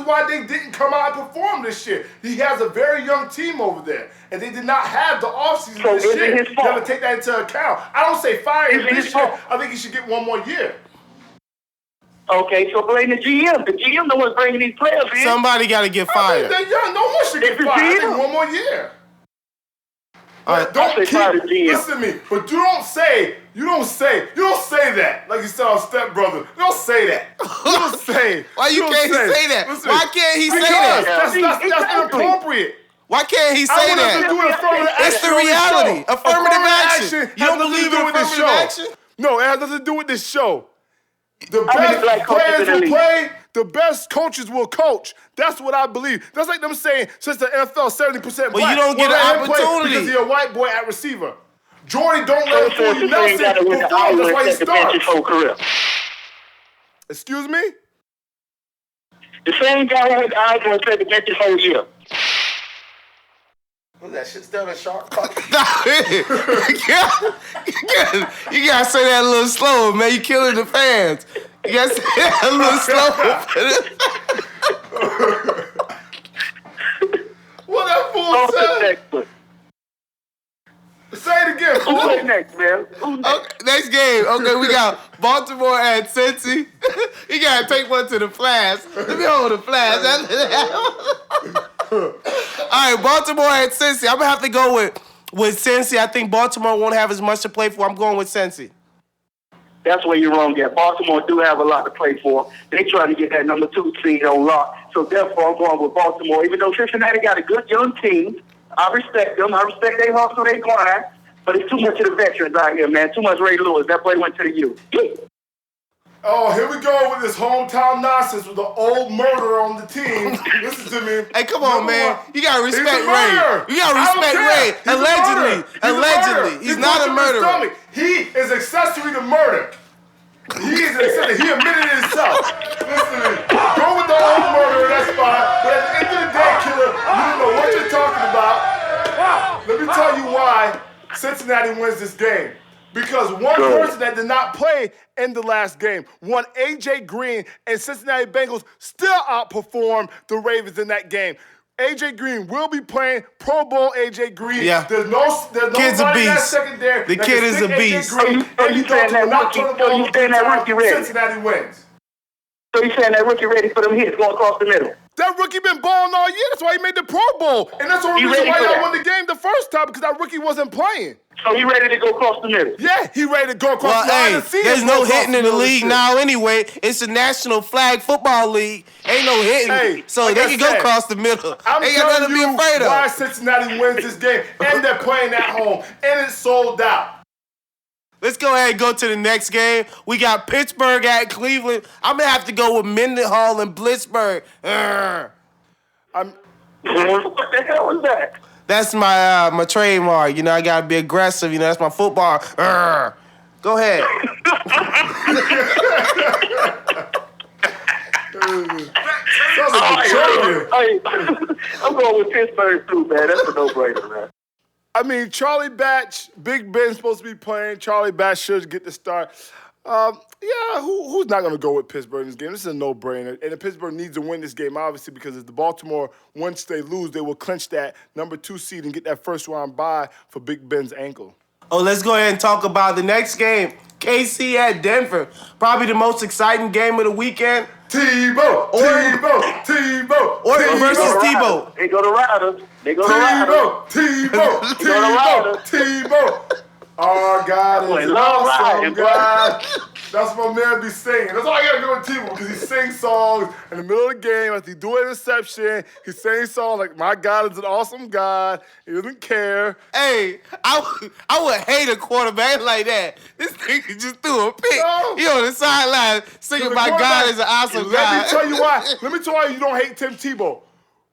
reasons why they didn't come out and perform this year. He has a very young team over there, and they did not have the offseason So this is year. it his fault? You have to take that into account. I don't say fire him this year. I think he should get one more year. Okay, so blame the GM. The GM the one's bringing these players in. Somebody got to get fired. They're young. No one should get fired. I think one more year. Don't listen to me, but you don't say that like you said on Step Brother. You don't say that. You don't say. Why you can't say that? Listen, why can't he say that? That's inappropriate. Why can't he say that? It's the reality. Affirmative action. You don't believe in affirmative action? No, it has nothing to do with this show. The best players will play. The best coaches will coach. That's what I believe. That's like them saying since the NFL 70% black. Well, you don't get an opportunity because he's a white boy at receiver. Jordy don't let him fool you. Nelson performs. That's why he starts. Excuse me? The same guy who went to Iowa and said the bench his whole year. Was that shit still in sharp? You gotta say that a little slower, man. You killing the fans. You gotta say that a little slower. What that fool said? Say it again, fool. Who's next, man? Okay, next game. Okay, we got Baltimore at Cincy. You gotta take one to the flash. Let me hold the flash. All right, Baltimore at Cincy. I'm gonna have to go with Cincy. I think Baltimore won't have as much to play for. I'm going with Cincy. That's where you're wrong at. Baltimore do have a lot to play for. They trying to get that number 2 seed on Lott. So therefore, I'm going with Baltimore. Even though Cincinnati got a good young team, I respect them. I respect their hustle, they grind. But it's too much of the veterans out here, man. Too much Ray Lewis. That play went to the youth. Oh, here we go with this hometown nonsense with the old murderer on the team. Listen to me. Hey, come on, man. You gotta respect Ray. You gotta respect Ray. Allegedly. He's not a murderer. He is accessory to murder. He is accessory. He admitted it himself. Listen to me. Go with the old murderer in that spot. But at the end of the day, killer, you don't know what you're talking about. Let me tell you why Cincinnati wins this game. Because one person that did not play in the last game, one A.J. Green, and Cincinnati Bengals still outperformed the Ravens in that game. A.J. Green will be playing Pro Bowl A.J. Green. Yeah. There's nobody in that secondary. The kid is a beast. So you saying that rookie ready? Cincinnati wins. So you saying that rookie ready for them hits going across the middle? That rookie been balling all year. That's why he made the Pro Bowl. And that's the only reason why y'all won the game the first time, because that rookie wasn't playing. So he ready to go across the middle? Yeah, he ready to go across the middle. Hey, there's no hitting in the league now anyway. It's a National Flag Football League. Ain't no hitting. So like they can go across the middle. Ain't got nothing to be afraid of. Why Cincinnati wins this game, and they're playing at home, and it's sold out. Let's go ahead and go to the next game. We got Pittsburgh at Cleveland. I'm going to have to go with Mendenhall and Blitzburg. What the hell was that? That's my trademark. You know, I got to be aggressive. You know, that's my football. Go ahead. I'm going with Pittsburgh too, man. That's a no-brainer, man. I mean, Charlie Batch, Big Ben's supposed to be playing. Charlie Batch should get the start. Who's not going to go with Pittsburgh in this game? This is a no-brainer. And Pittsburgh needs to win this game, obviously, because if the Baltimore, once they lose, they will clinch that number 2 seed and get that first-round bye for Big Ben's ankle. Oh, let's go ahead and talk about the next game. KC at Denver. Probably the most exciting game of the weekend. Tebow versus Tebow. They go to Riders. Tebow. Our God is an awesome God. That's what my man be singing. That's all I gotta do with Tebow, because he sings songs in the middle of the game. As he do an interception, he sings songs like, my God is an awesome God. He doesn't care. Hey, I would hate a quarterback like that. This nigga just threw a pick. No. He on the sideline singing, my God is an awesome God. Let me tell you why you don't hate Tim Tebow.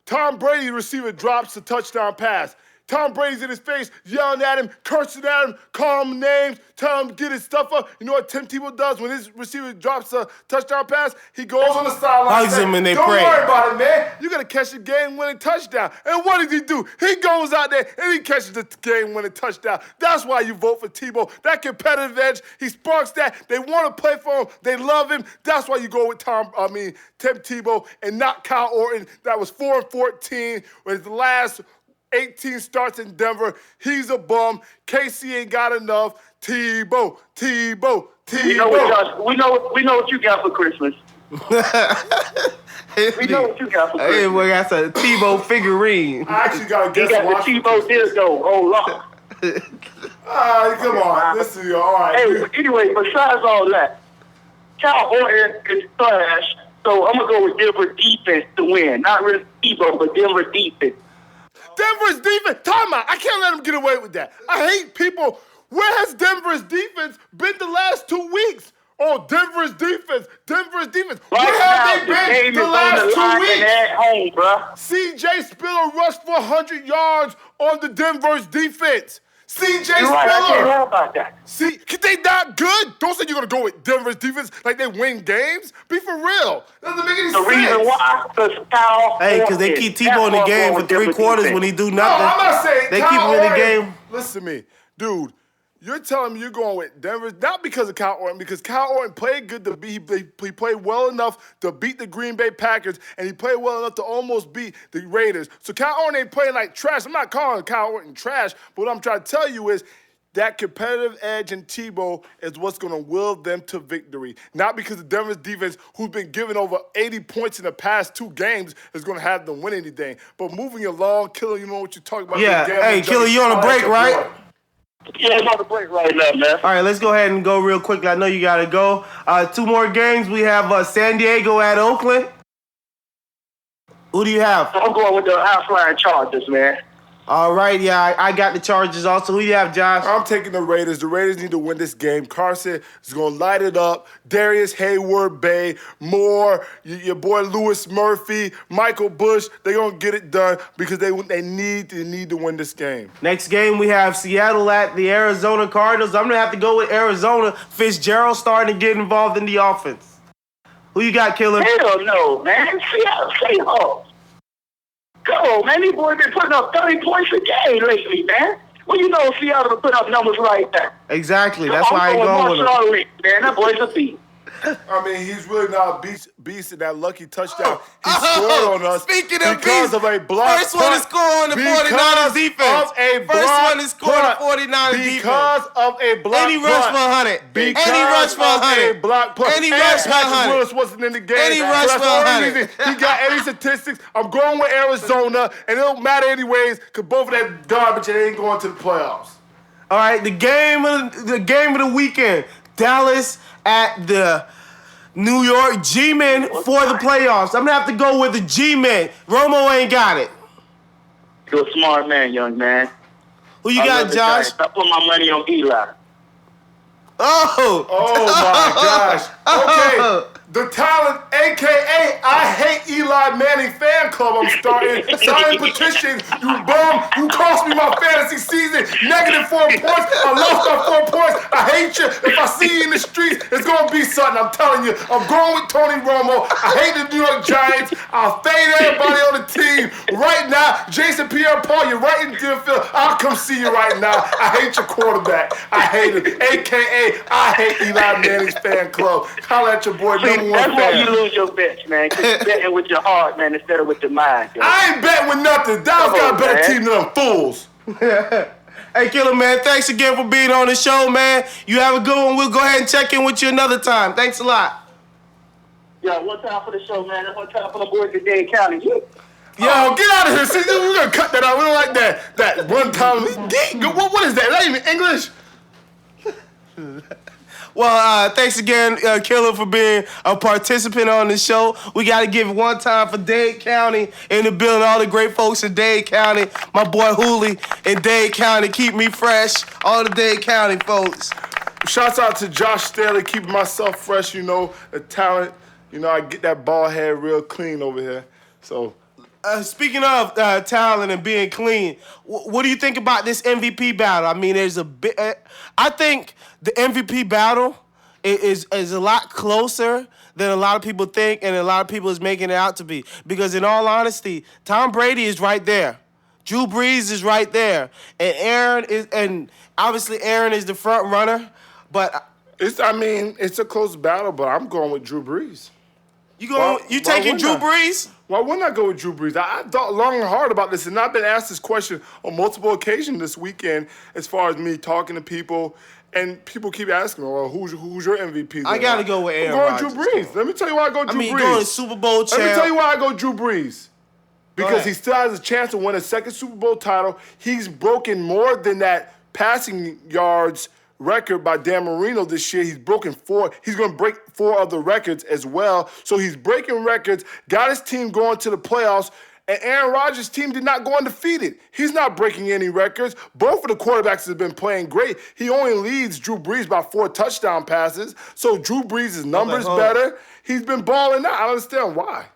Tom Brady, receiver, drops a touchdown pass. Tom Brady's in his face, yelling at him, cursing at him, calling him names, telling him to get his stuff up. You know what Tim Tebow does when his receiver drops a touchdown pass? He goes on the sideline and says, don't worry about it, man. You're going to catch the game-winning touchdown. And what does he do? He goes out there and he catches the game-winning touchdown. That's why you vote for Tebow. That competitive edge, he sparks that. They want to play for him. They love him. That's why you go with Tim Tebow and not Kyle Orton. That was 4-14 with his last 18 starts in Denver. He's a bum. KC ain't got enough. Tebow. You know what, Josh? We know what you got for Christmas. We know what you got for Christmas. Hey, boy, got a Tebow figurine. I actually got to guess. He got the Tebow dildo. Oh, Lord. Come on. Listen, all right. Hey, anyway, besides all that, Kyle Orton is trash, so I'm going to go with Denver defense to win. Not really Tebow, but Denver defense. Denver's defense. Time out. I can't let him get away with that. I hate people. Where has Denver's defense been the last 2 weeks? Oh, Denver's defense. Right Where have they been the last 2 weeks? At home, bro. C.J. Spiller rushed for 100 yards on the Denver's defense. C.J. Spiller. Right, I can't know about that. See, they not good? Don't say you're going to go with Denver's defense like they win games. Be for real. Doesn't make any sense. The reason why, because Kyle because they keep Tebow in the game for 3 quarters when he do nothing. No, I'm not saying they Kyle keep him in the Orton. game. Listen to me. Dude, you're telling me you're going with Denver, not because of Kyle Orton, because Kyle Orton played good to beat, he played well enough to beat the Green Bay Packers, and he played well enough to almost beat the Raiders. So Kyle Orton ain't playing like trash. I'm not calling Kyle Orton trash, but what I'm trying to tell you is that competitive edge in Tebow is what's going to will them to victory. Not because of Denver's defense, who's been giving over 80 points in the past 2 games, is going to have them win anything. But moving along, Killer, you know what you're talking about. Yeah, hey, Killer, you on a break, right? Yeah, I'm on the break right now, man. All right, let's go ahead and go real quickly. I know you got to go. 2 more games. We have San Diego at Oakland. Who do you have? I'm going with the high-flying Chargers, man. All right, yeah, I got the Chargers also. Who do you have, Josh? I'm taking the Raiders. The Raiders need to win this game. Carson is going to light it up. Darius Hayward, Bay, Moore, your boy Lewis Murphy, Michael Bush, they're going to get it done because they need to win this game. Next game, we have Seattle at the Arizona Cardinals. I'm going to have to go with Arizona. Fitzgerald starting to get involved in the offense. Who you got, Killer? Hell no, man. Seattle Seahawks. Come on, man. These boys been putting up 30 points a game lately, man. Well, you know Seattle put up numbers like that. Exactly. That's why I ain't going with him. Man, that boy's a beast. I mean, he's really not a beast in that lucky touchdown. He scored on us Speaking of because beast, of a block first one to score on the 49ers defense. First one to score on the 49ers defense. Because of a block And he rushed for 100. And he rushed for 100. And he rushed for 100. Willis wasn't in the game. And he rushed for 100. He got any statistics. I'm going with Arizona, and it don't matter anyways because both of that garbage and ain't going to the playoffs. All right, the game of the weekend. Dallas at the New York G-Men for the playoffs. I'm going to have to go with the G-Men. Romo ain't got it. You're a smart man, young man. Who you got, Josh? I put my money on Eli. Oh my gosh. Okay. The talent, a.k.a. I Hate Eli Manning fan club I'm starting. Signing petitions. You bum. You cost me my fantasy season. -4 points. I lost my 4 points. I hate you. If I see you in the streets, it's going to be something. I'm telling you. I'm going with Tony Romo. I hate the New York Giants. I'll fade everybody on the team. Right now, Jason Pierre-Paul, you're right in the field. I'll come see you right now. I hate your quarterback. I hate him. A.k.a. I Hate Eli Manning's fan club. Holla at your boy, That's why you lose your bets, man. Because you're betting with your heart, man, instead of with your mind. Yo. I ain't betting with nothing. Dallas got a better team than them fools. Hey, Killer, man, thanks again for being on the show, man. You have a good one. We'll go ahead and check in with you another time. Thanks a lot. Yeah, one time for the show, man. One time for the boys in Dade County. Yo, get out of here. See, we're going to cut that out. We don't like that one time. What is that? Is that even English? Well, thanks again, Killer, for being a participant on the show. We got to give it one time for Dade County in the building, all the great folks in Dade County. My boy Hooley in Dade County, keep me fresh. All the Dade County folks. Shouts out to Josh Staley, keeping myself fresh, the talent. I get that bald head real clean over here. So Speaking of talent and being clean, what do you think about this MVP battle? I mean, there's a bit. I think the MVP battle is a lot closer than a lot of people think, and a lot of people is making it out to be. Because in all honesty, Tom Brady is right there, Drew Brees is right there, and obviously Aaron is the front runner. But It's a close battle, but I'm going with Drew Brees. you taking Drew Brees? Why wouldn't I go with Drew Brees? I thought long and hard about this, and I've been asked this question on multiple occasions this weekend as far as me talking to people, and people keep asking me, well, who's your MVP? I got to go with Aaron Rodgers. I'm going Drew Brees. Let me tell you why I go Drew Brees. Going Super Bowl champ. Let me tell you why I go Drew Brees. Because he still has a chance to win a second Super Bowl title. He's broken more than that passing yards record by Dan Marino this year. He's broken 4. He's going to break 4 other records as well. So he's breaking records, got his team going to the playoffs, and Aaron Rodgers' team did not go undefeated. He's not breaking any records. Both of the quarterbacks have been playing great. He only leads Drew Brees by 4 touchdown passes. So Drew Brees' numbers better. He's been balling out. I don't understand why.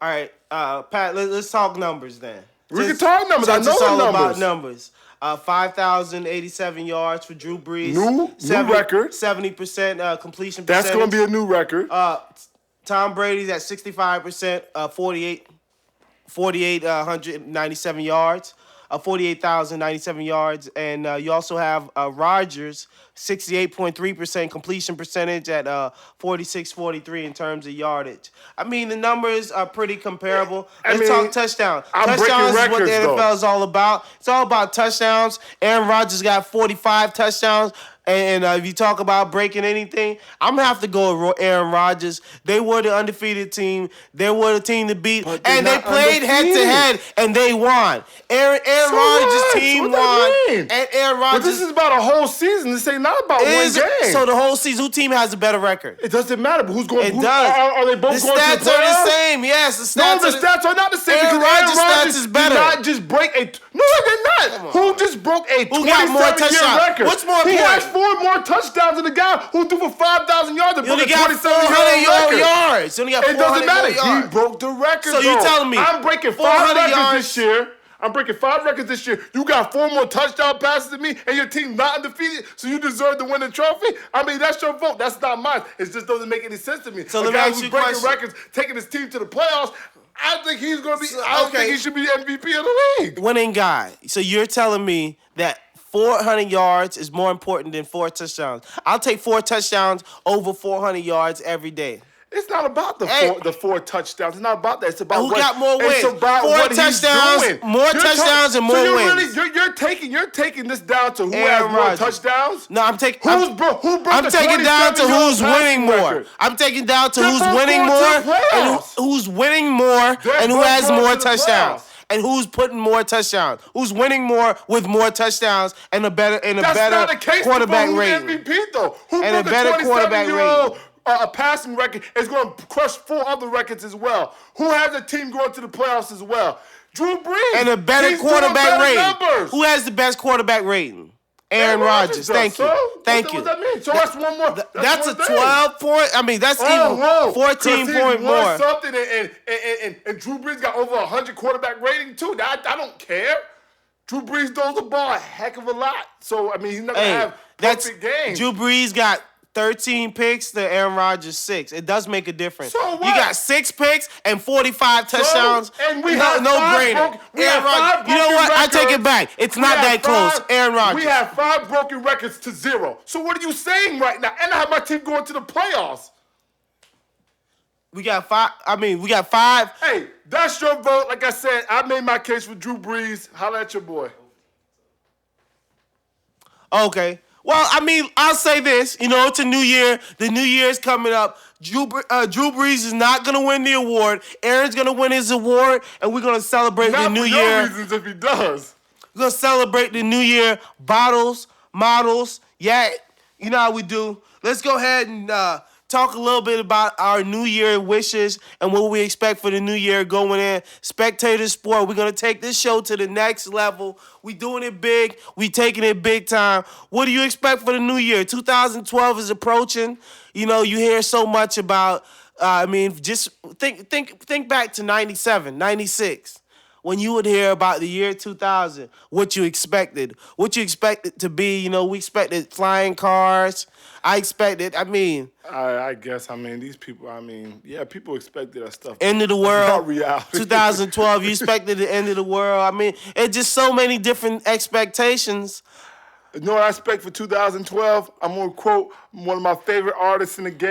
All right, Pat, let's talk numbers then. We can talk numbers. I know it's the all numbers. about numbers. 5,087 yards for Drew Brees. New record. 70% completion percentage. That's going to be a new record. Tom Brady's at 65%, 4,897 yards. 48,097 yards. And you also have Rodgers, 68.3% completion percentage at 46.43 in terms of yardage. I mean, the numbers are pretty comparable. Let's talk touchdowns. Touchdowns is what the NFL is all about. It's all about touchdowns. Aaron Rodgers got 45 touchdowns. And if you talk about breaking anything, I'm going to have to go with Aaron Rodgers. They were the undefeated team. They were the team to beat. And they played head-to-head, and they won. Aaron Rodgers' team won. And Aaron Rodgers... But this is about a whole season. This ain't not about one game. So the whole season, whose team has a better record? It doesn't matter, but who's going... It does. Are they both going to the playoffs? The stats are the same, yes. The stats are not the same. Aaron Rodgers' stats is better. Did not just break a... No, they're not. Who just broke a 27-year record? What's more important? He has 4 more touchdowns than the guy who threw for 5,000 yards and broke a 27-year yards. He only got 400 yards. It doesn't matter. He broke the record, So you telling me I'm breaking 5 records this year. I'm breaking 5 records this year. You got 4 more touchdown passes than me, and your team's not undefeated, so you deserve to win the trophy? I mean, that's your vote. That's not mine. It just doesn't make any sense to me. So the guy who's breaking records, taking his team to the playoffs, I think he's going to be. I don't think he should be the MVP of the league. Winning guy. So you're telling me that 400 yards is more important than 4 touchdowns. I'll take 4 touchdowns over 400 yards every day. It's not about the 4 touchdowns. It's not about that. It's about who got more wins. It's about 4 what touchdowns, he's doing. more touchdowns and more wins. You're taking this down to who Aaron has more Rodgers. touchdowns. No, I'm taking. Who broke I'm taking down to who's winning more. I'm taking down to who's winning more and who's winning more and who has more touchdowns. And who's putting more touchdowns? Who's winning more with more touchdowns and a better quarterback rating? MVP though. Who and a better quarterback rating? A passing record is going to crush 4 other records as well. Who has a team going to the playoffs as well? Drew Brees. And a better quarterback rating. Who has the best quarterback rating? Aaron Rodgers. Thank you. Thank you. What does that mean? So that's one more. That's a 12-point. I mean, that's even 14-point more. Something and Drew Brees got over 100 quarterback rating too. I don't care. Drew Brees throws the ball a heck of a lot. So I mean, he's not gonna have perfect games. Drew Brees got 13 picks to Aaron Rodgers 6. It does make a difference. So what? You got 6 picks and 45 touchdowns. And we have no brainer. Aaron Rodgers. You know what? I take it back. It's not that close. Aaron Rodgers. We have 5 broken records to 0. So what are you saying right now? And I have my team going to the playoffs. We got 5. I mean, we got 5. Hey, that's your vote. Like I said, I made my case for Drew Brees. Holla at your boy. Okay. Well, I mean, I'll say this. You know, it's a new year. The new year is coming up. Drew Brees is not going to win the award. Aaron's going to win his award, and we're going to celebrate the new year. Not for no reasons if he does. We're going to celebrate the new year. Bottles, models. Yeah, you know how we do. Let's go ahead and talk a little bit about our new year wishes and what we expect for the new year going in. Spectator Sport, we're going to take this show to the next level. We doing it big. We taking it big time. What do you expect for the new year? 2012 is approaching. You know, you hear so much about, just think back to 97, 96. when you would hear about the year 2000, what you expected to be. You know, we expected flying cars. I guess, these people, yeah, people expected that stuff. End of the That's world. not reality. 2012, you expected the end of the world. I mean, it's just so many different expectations. You know what I expect for 2012? I'm going to quote one of my favorite artists in the game.